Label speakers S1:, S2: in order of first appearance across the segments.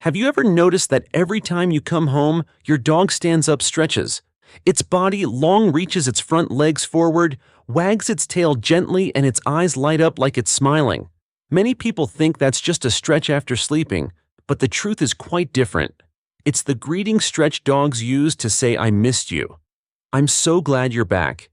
S1: Have you ever noticed that every time you come home, your dog stands up, stretches? Its body long reaches its front legs forward, wags its tail gently, and its eyes light up like it's smiling. Many people think that's just a stretch after sleeping, but the truth is quite different. It's the greeting stretch dogs use to say, "I missed you. I'm so glad you're back."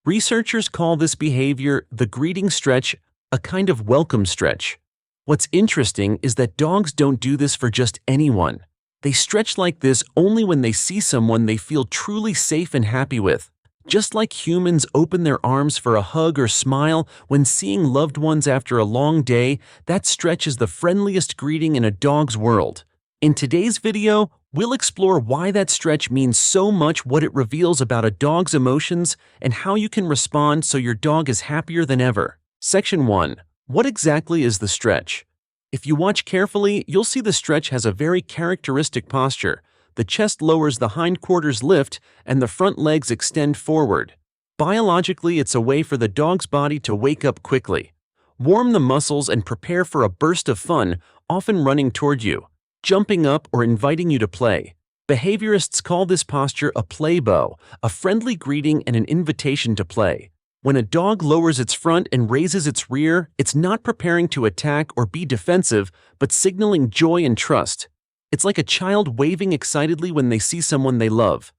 S1: Researchers call this behavior, the greeting stretch, a kind of welcome stretch. What's interesting is that dogs don't do this for just anyone. They stretch like this only when they see someone they feel truly safe and happy with. Just like humans open their arms for a hug or smile when seeing loved ones after a long day, that stretch is the friendliest greeting in a dog's world. In today's video, we'll explore why that stretch means so much, what it reveals about a dog's emotions, and how you can respond so your dog is happier than ever. Section 1. What exactly is the stretch? If you watch carefully, you'll see the stretch has a very characteristic posture. The chest lowers, the hindquarters lift, and the front legs extend forward. Biologically, it's a way for the dog's body to wake up quickly, warm the muscles, and prepare for a burst of fun, often running toward you, jumping up, or inviting you to play. Behaviorists call this posture a play bow, a friendly greeting and an invitation to play. When a dog lowers its front and raises its rear, it's not preparing to attack or be defensive, but signaling joy and trust. It's like a child waving excitedly when they see someone they love.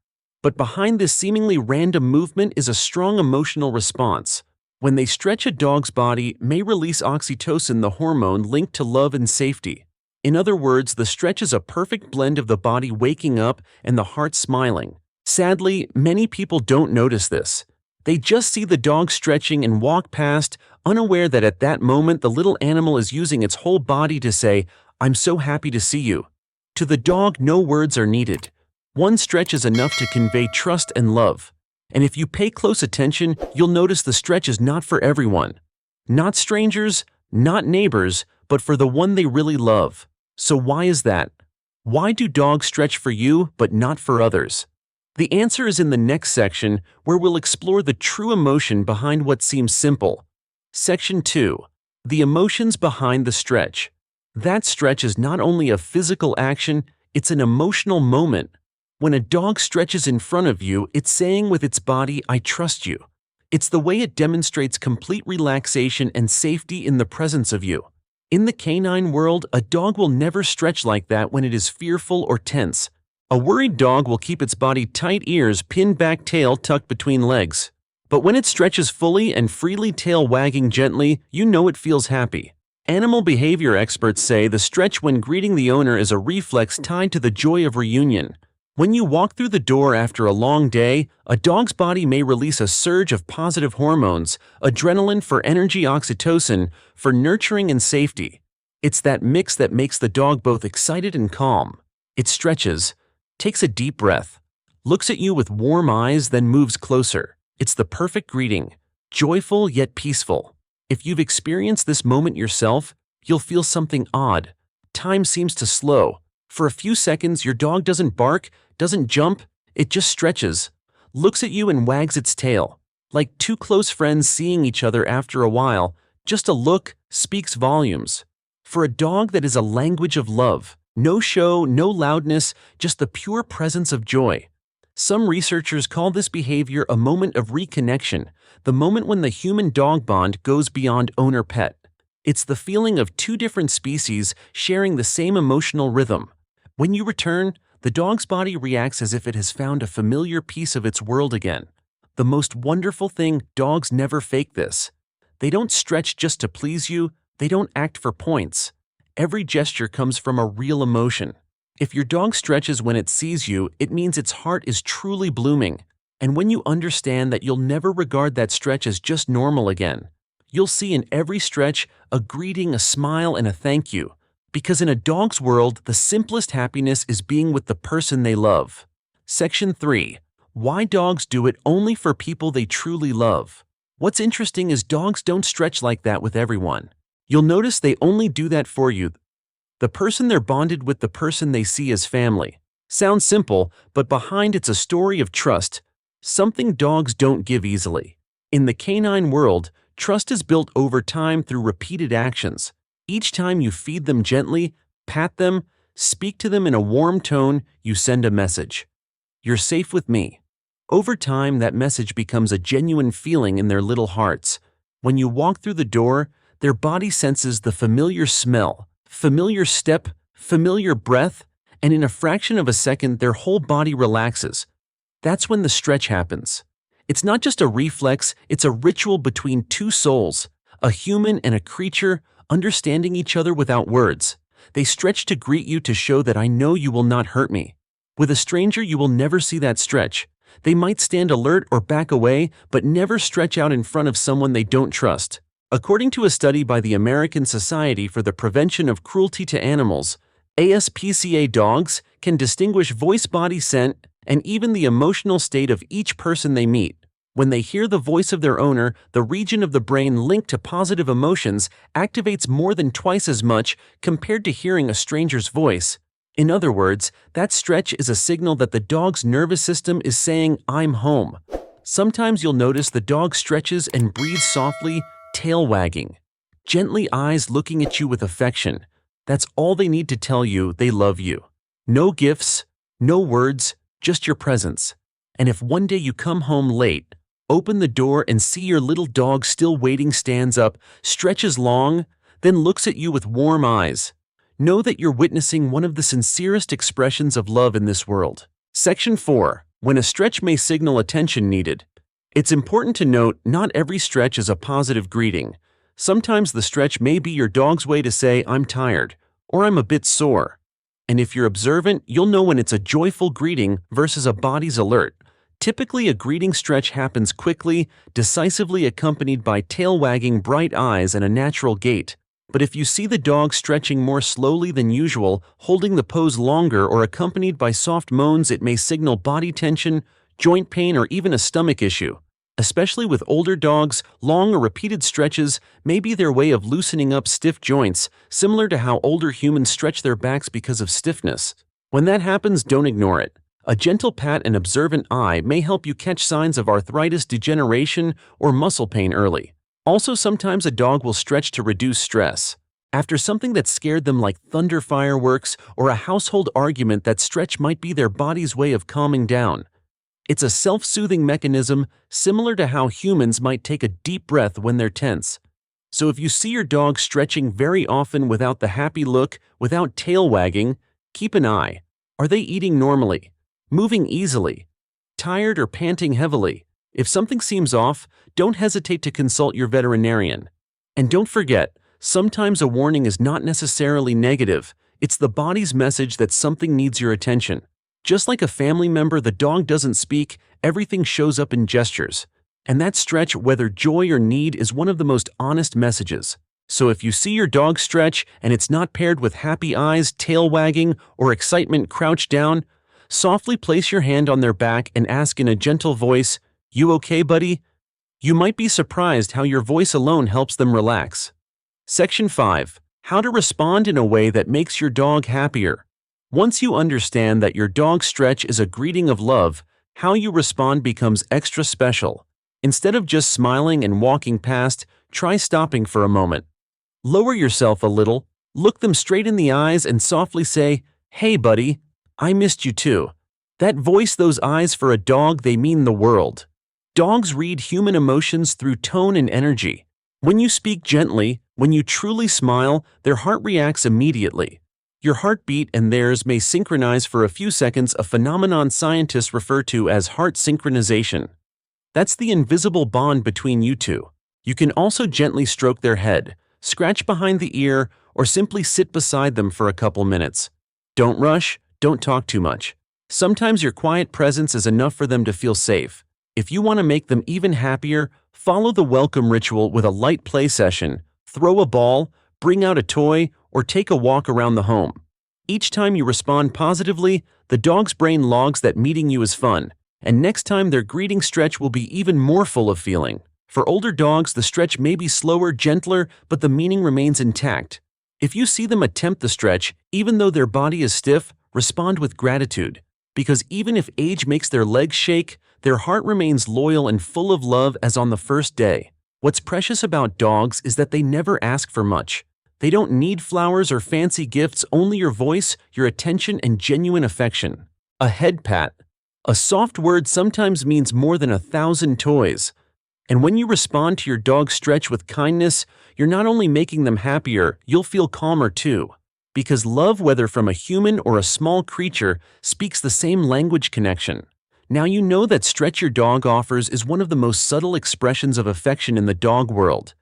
S1: But behind this seemingly random movement is a strong emotional response. When they stretch, a dog's body may release oxytocin, the hormone linked to love and safety. In other words, the stretch is a perfect blend of the body waking up and the heart smiling. Sadly, many people don't notice this. They just see the dog stretching and walk past, unaware that at that moment the little animal is using its whole body to say, "I'm so happy to see you." To the dog, no words are needed. One stretch is enough to convey trust and love. And if you pay close attention, you'll notice the stretch is not for everyone. Not strangers, not neighbors, but for the one they really love. So why is that? Why do dogs stretch for you but not for others? The answer is in the next section, where we'll explore the true emotion behind what seems simple. Section 2. The emotions behind the stretch. That stretch is not only a physical action, it's an emotional moment. When a dog stretches in front of you, it's saying with its body, "I trust you." It's the way it demonstrates complete relaxation and safety in the presence of you. In the canine world, a dog will never stretch like that when it is fearful or tense. A worried dog will keep its body tight, ears pinned back, tail tucked between legs. But when it stretches fully and freely, tail wagging gently, you know it feels happy. Animal behavior experts say the stretch when greeting the owner is a reflex tied to the joy of reunion. When you walk through the door after a long day, a dog's body may release a surge of positive hormones, adrenaline for energy, oxytocin for nurturing and safety. It's that mix that makes the dog both excited and calm. It stretches, takes a deep breath, looks at you with warm eyes, then moves closer. It's the perfect greeting, joyful yet peaceful. If you've experienced this moment yourself, you'll feel something odd. Time seems to slow. For a few seconds, your dog doesn't bark, doesn't jump, it just stretches, looks at you and wags its tail. Like two close friends seeing each other after a while, just a look speaks volumes. For a dog, that is a language of love. No show, no loudness, just the pure presence of joy. Some researchers call this behavior a moment of reconnection, the moment when the human-dog bond goes beyond owner-pet. It's the feeling of two different species sharing the same emotional rhythm. When you return, the dog's body reacts as if it has found a familiar piece of its world again. The most wonderful thing, dogs never fake this. They don't stretch just to please you, they don't act for points. Every gesture comes from a real emotion. If your dog stretches when it sees you, it means its heart is truly blooming. And when you understand that, you'll never regard that stretch as just normal again. You'll see in every stretch a greeting, a smile, and a thank you. Because in a dog's world, the simplest happiness is being with the person they love. Section 3. Why dogs do it only for people they truly love. What's interesting is dogs don't stretch like that with everyone. You'll notice they only do that for you, the person they're bonded with, the person they see as family. Sounds simple, but behind it's a story of trust, something dogs don't give easily. In the canine world, trust is built over time through repeated actions. Each time you feed them gently, pat them, Speak to them in a warm tone, you send a message. You're safe with me. Over time, that message becomes a genuine feeling in their little hearts. When you walk through the door, their body senses the familiar smell, familiar step, familiar breath, and in a fraction of a second, their whole body relaxes. That's when the stretch happens. It's not just a reflex, it's a ritual between two souls, a human and a creature, understanding each other without words. They stretch to greet you to show that I know you will not hurt me. With a stranger, you will never see that stretch. They might stand alert or back away, but never stretch out in front of someone they don't trust. According to a study by the American Society for the Prevention of Cruelty to Animals, ASPCA dogs can distinguish voice, body, scent, and even the emotional state of each person they meet. When they hear the voice of their owner, the region of the brain linked to positive emotions activates more than twice as much compared to hearing a stranger's voice. In other words, that stretch is a signal that the dog's nervous system is saying, I'm home. Sometimes you'll notice the dog stretches and breathes softly, tail wagging. Gently, eyes looking at you with affection. That's all they need to tell you they love you. No gifts, no words, just your presence. And if one day you come home late, open the door and see your little dog still waiting, stands up, stretches long, then looks at you with warm eyes, know that you're witnessing one of the sincerest expressions of love in this world. Section 4. When a stretch may signal attention needed. It's important to note not every stretch is a positive greeting. Sometimes the stretch may be your dog's way to say, I'm tired, or I'm a bit sore. And if you're observant, you'll know when it's a joyful greeting versus a body's alert. Typically, a greeting stretch happens quickly, decisively, accompanied by tail wagging, bright eyes, and a natural gait. But if you see the dog stretching more slowly than usual, holding the pose longer, or accompanied by soft moans, it may signal body tension, joint pain, or even a stomach issue. Especially with older dogs, long or repeated stretches may be their way of loosening up stiff joints, similar to how older humans stretch their backs because of stiffness. When that happens, don't ignore it. A gentle pat and observant eye may help you catch signs of arthritis, degeneration, or muscle pain early. Also, sometimes a dog will stretch to reduce stress. After something that scared them like thunder, fireworks, or a household argument, that stretch might be their body's way of calming down. It's a self-soothing mechanism similar to how humans might take a deep breath when they're tense. So if you see your dog stretching very often without the happy look, without tail wagging, keep an eye. Are they eating normally? Moving easily? Tired or panting heavily? If something seems off, don't hesitate to consult your veterinarian. And don't forget, sometimes a warning is not necessarily negative. It's the body's message that something needs your attention. Just like a family member, the dog doesn't speak, everything shows up in gestures. And that stretch, whether joy or need, is one of the most honest messages. So if you see your dog stretch and it's not paired with happy eyes, tail wagging, or excitement, crouch down, softly place your hand on their back and ask in a gentle voice, "You okay, buddy?" You might be surprised how your voice alone helps them relax. Section 5. How to respond in a way that makes your dog happier. Once you understand that your dog's stretch is a greeting of love, how you respond becomes extra special. Instead of just smiling and walking past, try stopping for a moment. Lower yourself a little, look them straight in the eyes and softly say, "Hey buddy, I missed you too." That voice, those eyes, for a dog, they mean the world. Dogs read human emotions through tone and energy. When you speak gently, when you truly smile, their heart reacts immediately. Your heartbeat and theirs may synchronize for a few seconds, a phenomenon scientists refer to as heart synchronization. That's the invisible bond between you two. You can also gently stroke their head, scratch behind the ear, or simply sit beside them for a couple minutes. Don't rush, don't talk too much. Sometimes your quiet presence is enough for them to feel safe. If you want to make them even happier, follow the welcome ritual with a light play session. Throw a ball, bring out a toy, or take a walk around the home. Each time you respond positively, the dog's brain logs that meeting you is fun, and next time their greeting stretch will be even more full of feeling. For older dogs, the stretch may be slower, gentler, but the meaning remains intact. If you see them attempt the stretch, even though their body is stiff, respond with gratitude. Because even if age makes their legs shake, their heart remains loyal and full of love as on the first day. What's precious about dogs is that they never ask for much. They don't need flowers or fancy gifts, only your voice, your attention, and genuine affection. A head pat. A soft word sometimes means more than 1,000 toys. And when you respond to your dog's stretch with kindness, you're not only making them happier, you'll feel calmer too. Because love, whether from a human or a small creature, speaks the same language connection. Now you know that stretch your dog offers is one of the most subtle expressions of affection in the dog world.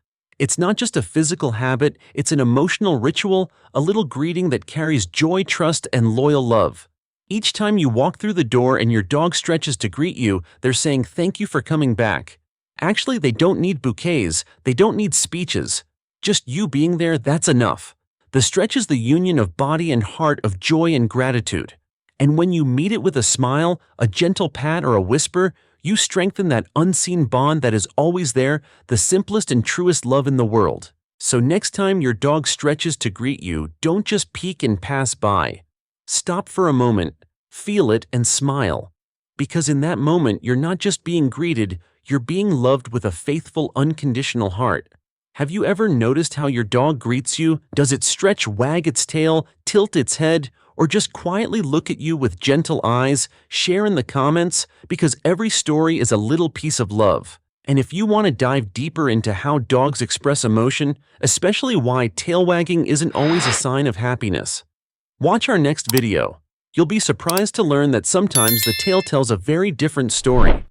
S1: It's not just a physical habit, it's an emotional ritual, a little greeting that carries joy, trust, and loyal love. Each time you walk through the door and your dog stretches to greet you, they're saying thank you for coming back. Actually, they don't need bouquets, they don't need speeches. Just you being there, that's enough. The stretch is the union of body and heart, of joy and gratitude. And when you meet it with a smile, a gentle pat, or a whisper, you strengthen that unseen bond that is always there, the simplest and truest love in the world. So next time your dog stretches to greet you, don't just peek and pass by. Stop for a moment, feel it, and smile. Because in that moment, you're not just being greeted, you're being loved with a faithful, unconditional heart. Have you ever noticed how your dog greets you? Does it stretch, wag its tail, tilt its head, or just quietly look at you with gentle eyes? Share in the comments, because every story is a little piece of love. And if you want to dive deeper into how dogs express emotion, especially why tail wagging isn't always a sign of happiness, watch our next video. You'll be surprised to learn that sometimes the tail tells a very different story.